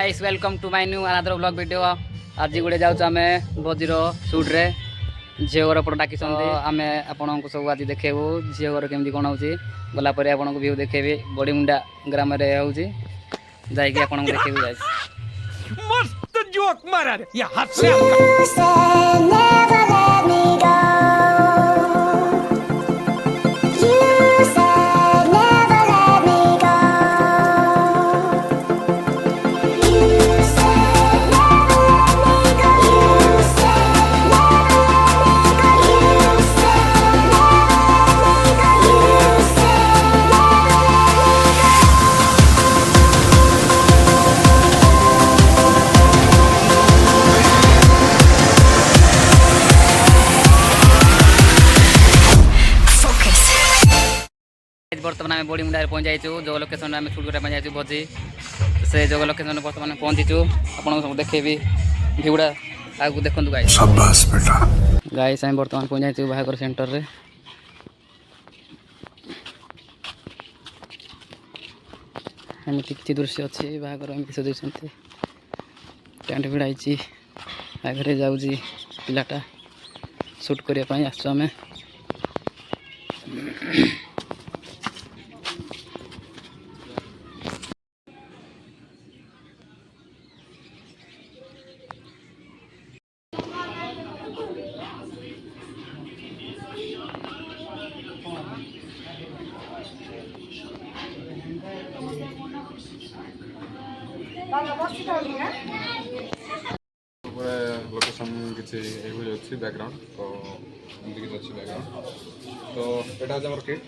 Guys welcome to my new another vlog video. आज गोटे जाऊँ आम भोजीर सुट रे झील घर पट डाक आम आपण को सब आज देखेबू झील घर केमती कौन हो गलापर आपन को व्यू देखेबी बड़ीमुंडा ग्राम रे होउची जाइए आपन को देखेबू गाइस। मस्त जोक मारा रे ये हाथ से बर्तमान आम बड़ीमुंडा पहुँच जाइए जो लोकेशन आम सुट करने जाइए भोजी से जो लोकेशन बर्तमान पहुँचीचु आपको सब देखेबी भ्यूटा आगे देखु गाइस। गाइस आम बर्तमान पहुँच जाइए बाहागर सेंटर रे एमती किसी दृश्य अच्छी बाहागर एमती सजाई टेंट भिड़ाई आगे जाऊँगी पिलाटा सुट करने आसु आम लोकेशन किसी अच्छी बैकग्राउंड तो एमती किसी अच्छी बैकग्राउंड तो यहाँ हमारे किट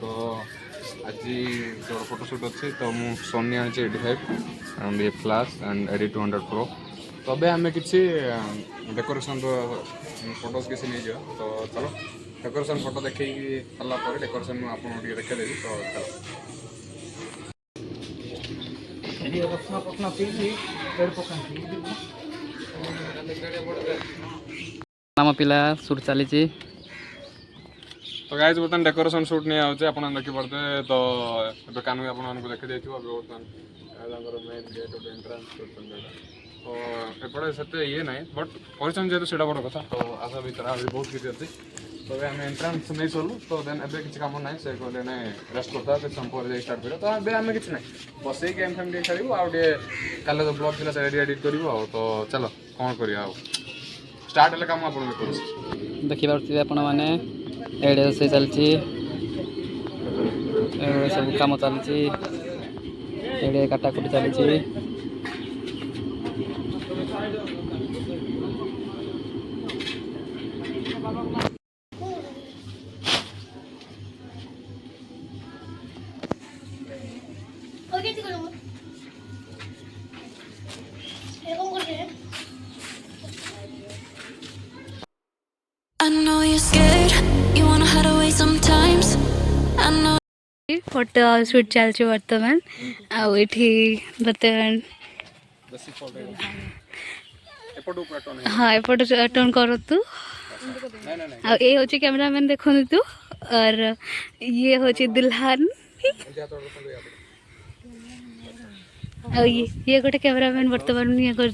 तो आज जो फोटोशूट अच्छी तो मुझे सोनी आनी 85 एंड ये फ्लैश एंड एडी 200 प्रो तो अबे हमें किसी डेकोरेशन फोटोज किसी नहीं जा तो चलो डेकोरेशन फोटो देखे सारापर डेकोरेशन आपको देखे देवी तो आम पिला सुट चली तो गाइस बर्तमान डेकोरेशन शूट नहीं आउचे आपन देखि पड़ते तो एबे कानु आपन को देखि देथिबो बर्तमान एदांगर मेन गेट ऑफ एंट्रेंस करछन तो एपड़े सते ये नहीं बट परिचन जेतु सेडा बड़ कथा तो आशा भीतर अभी बहुत किछि अछि तो हम एंट्रेंस नहीं सोलु तो देन एबे किछि काम नहीं से कहले नै रेस्ट करता के संपर जे स्टार्ट करियो तो एबे हम किछि नहीं बसे गेम फेम दे खेलिबो आ डे काले तो ब्लॉग दिला से एडिट करिवो तो चलो कोन करिया आ स्टार्ट हेले काम आपन करू देखि पारथि आपण माने एडे से चलची सब काम चलची एडे काटा कुटी चलची I know you're scared, you wanna hide away sometimes. I know. Photo shoot चलছে बर्तमान आठी बर्तमान हाँ एपट टर्न कर तू ये हूँ कैमरामैन देखु तू और ये हूँ दुल्हन ये गोटे कैमरामैन बर्तमान ये कर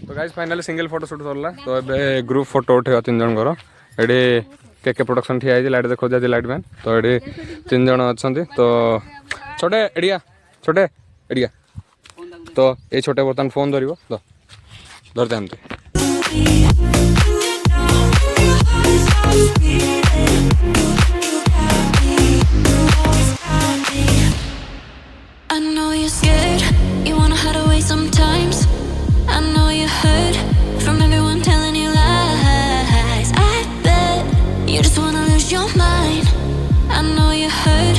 तो guys finally single photo shoot सरला तो एबे ग्रुप फोटो उठे 3 जन घर एडी केके प्रोडक्शन ठिया लाइट देखो जा लाइट मैन तो एडी 3 जन अच्छे तो छोटे एडिया तो ये छोटे बर्तमान फोन धर तो धरते हमते I know you're scared, you wanna hide away sometimes. I know you heard from everyone telling you lies. I bet you just wanna lose your mind. I know you heard.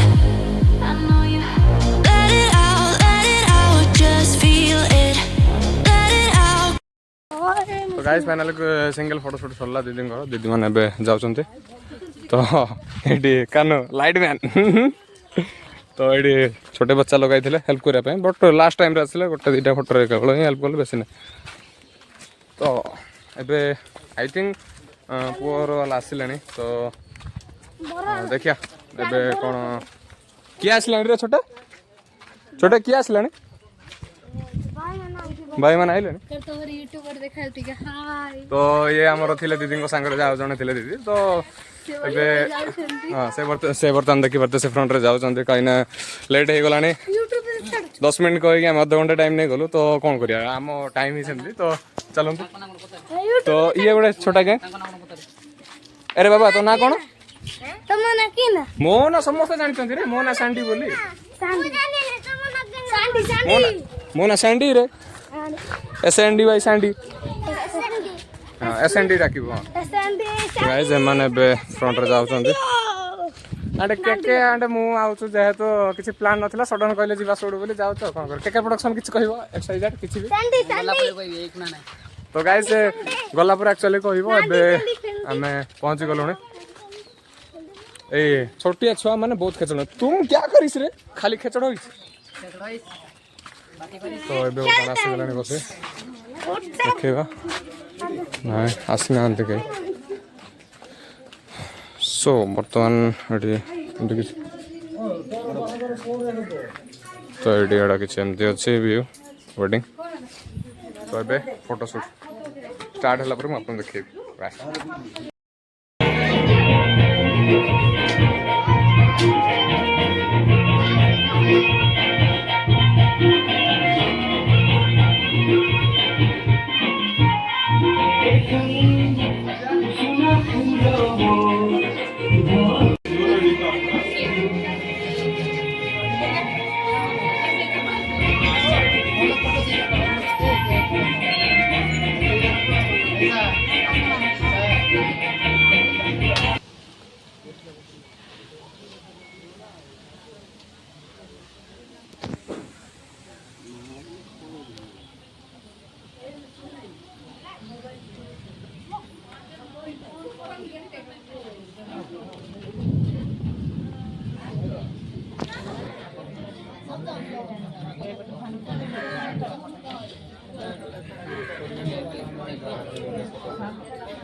I know you heard. Let it out, just feel it. Let it out. Guys final single photo shoot सरला दीदी दीदी मैंने जाऊँच तो ये कानो light man तो ये छोटे बच्चा लगाई हेल्प करने बट लास्ट टाइम आसले गोटे दुटा फोटो केवल ही हेल्प कले बेसी ना तो एबे आई थिंक पुअर वाला आसिले तो देखिया एबे कौन किए आसला रे छोटे छोटे किए आसला भाई मैंने आइले तो ये आमर थे दीदी सांगे जाओ जड़े थे दीदी तो से बर्तमान देखी पार्थे से फ्रंट रे जाऊँ कहीं लेट हो गला 10 मिनट कहीकि आम अध घंटे टाइम नहीं गलु तो कौन करिया आम टाइम ही सेमती तो चलते तो ये गोटे छोटा के अरे बाबा तो ना कौन मो ना समस्त जानते रे मो ना सांडी बोली मो ना सांडी रे एसएनडी भाई सांडी हाँ एसएनडी डाक गाइस एमाने बे फ्रंट रे जाउछन्ते आंडे केके आंडे मु आउछु जेहेतु किछि प्लान नथिला सडन कहले जिबा सोडू बोली जाउ तो कोन कर केके प्रोडक्शन किछि कहबो एक्सरसाइज किछि भी तो गाइस गला पर एक्चुअली कहबो एबे हमें पहुंच गलोने ए छोटिया छुआ माने बहुत खेचण तुम क्या करिस रे खाली खेचड़ होइस तो एबे कोन आसी गलाने बसे देखिबा नहीं आसना आनते कहीं सो बर्तमान ये तो ये किसी एमती अच्छे व्यू वेडिंग तो ये फोटोशूट स्टार्ट है मुझे देखिए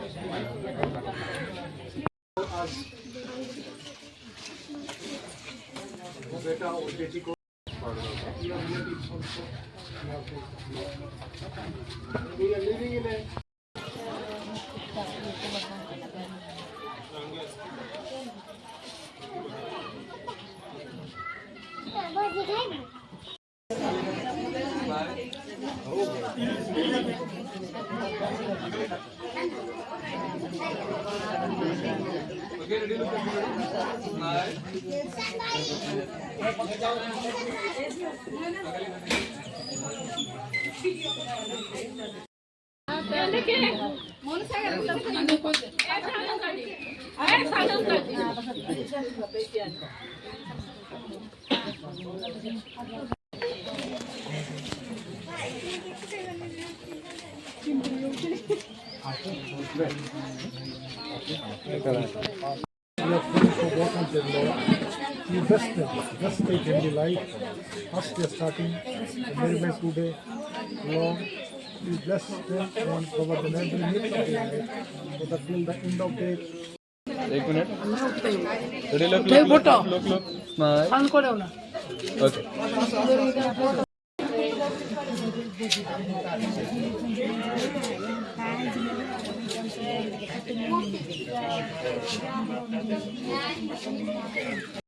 Best stage in the life. First they are starting very much today. Long, be blessed and cover the every minute of the life. So that till the end of the एक minute okay